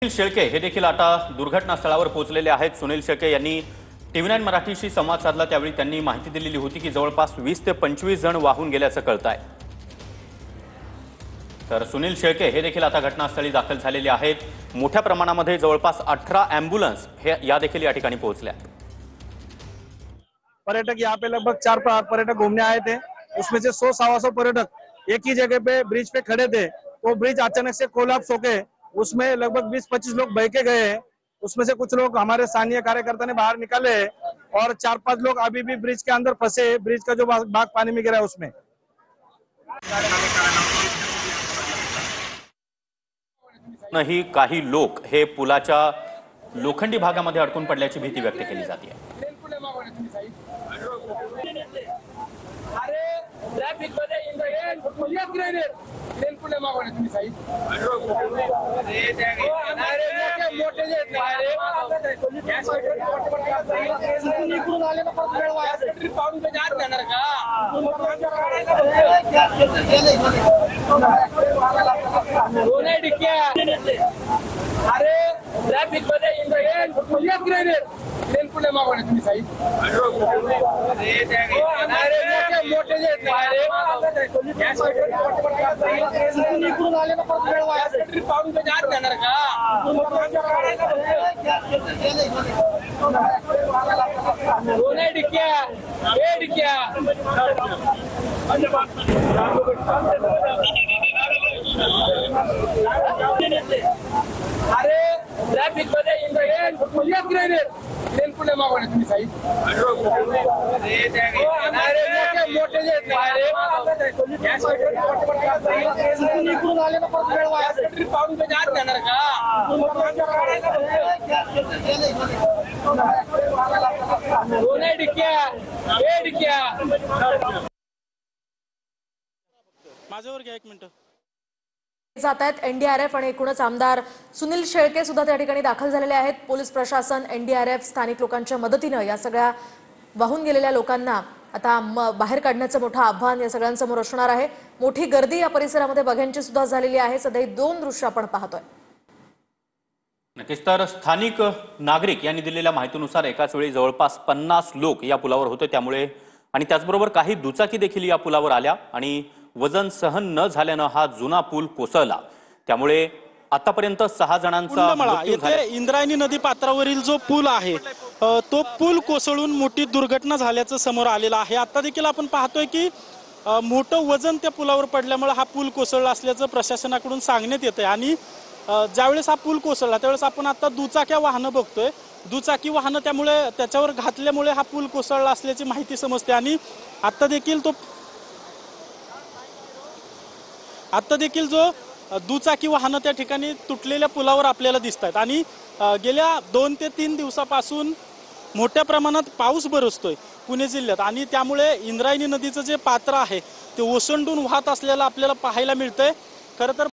सुनील शेळके हे देखील आता दुर्घटनास्थळावर पोहोचलेले आहेत। सुनील शेळके यांनी TV9 मराठीशी संवाद साधला, त्यावेळी त्यांनी माहिती दिलेली होती की जवळपास 20 ते 25 जण वाहून गेल्याचं कळतंय। तर सुनील शेळके हे देखील आता घटनास्थळी दाखल झालेले आहेत। मोठ्या प्रमाणामध्ये जवळपास 18 एम्ब्युलन्स हे या देखील या ठिकाणी पोहोचल्या। पर्यटक यहाँ पे लगभग 4 पर्यटक घूमने आए थे, उसमें से 100-125 पर्यटक एक ही जगह पे ब्रिज पे खड़े थे। तो ब्रिज अचानक से कोलैप्स होके उसमें लगभग 20-25 लोग बह के गए। उसमें से कुछ लोग हमारे स्थानीय कार्यकर्ता ने बाहर निकाले और 4-5 लोग अभी भी ब्रिज के अंदर फंसे। ब्रिज का जो भाग पानी में गिरा है उसमें नाही काही लोक हे पुलाच्या लोखंडी भागामध्ये अडकून पडल्याची भीती व्यक्त केली जाते। ट्रॅफिक मध्ये पुढे मागवणे तुम्ही साहेब मोठे पाहून त्याच्या आत जाणार का डिक्या अरे ट्रॅफिक मध्ये पुढे मागवणे तुम्ही साहेब मोठे पाहून त्याच्या आत जाणार का डिक्या माझ्यावर घ्या एक मिनिट। जात आहेत एनडीआरएफ आणि एकूणच आमदार सुनील शेळके सुद्धा त्या ठिकाणी दाखल झालेले आहेत। पोलीस प्रशासन, एनडीआरएफ, स्थानिक लोकांच्या मदतीने या सगळ्या वाहून गेलेल्या लोकांना आता बाहेर काढण्याचं मोठं आव्हान या सगळ्यांसमोर असणार आहे। मोठी गर्दी या परिसरामध्ये बघ्यांची सुद्धा झालेली आहे। सध्या 2 दृश्य आपण पाहतोय। नक्कीच तर स्थानिक नागरिक यांनी दिलेल्या माहितीनुसार एकाच वेळी जवळपास 50 लोक या पुलावर होते, त्यामुळे आणि त्याचबरोबर काही दुचाकी देखील या पुलावर आल्या आणि वजन सहन न झाल्यानं हा जुना पूल कोसळला। त्यामुळे आतापर्यंत 6 जणांचा मृत्यू झाला। इंद्रायणी नदी पात्रावरील जो पूल आहे तो पूल कोसळून मोठी दुर्घटना झाल्याचं समोर आलेलं आहे। आता देखील आपण पाहतोय की मोठं वजन त्या पुलावर पडल्यामुळे हा पूल कोसळला असल्याचं प्रशासनाकडून सांगण्यात येतंय। आणि ज्यावेळेस हा पूल कोसळला त्यावेळेस आपण आता दुचाक्या वाहनं बघतोय, दुचाकी वाहनं त्यामुळे त्याच्यावर घातल्यामुळे हा पूल कोसळला असल्याची माहिती समजते। आणि आता देखील जो दुचाकी वाहनं त्या ठिकाणी तुटलेल्या पुलावर आपल्याला दिसत आहेत। आणि गेल्या 2 ते 3 दिवसापासून मोठ्या प्रमाणात पाऊस बरसतोय पुणे जिल्ह्यात आणि त्यामुळे इंद्रायणी नदीचं जे पात्र आहे ते ओसंडून वाहत असलेलं आपल्याला पाहायला मिळतंय। खरं तर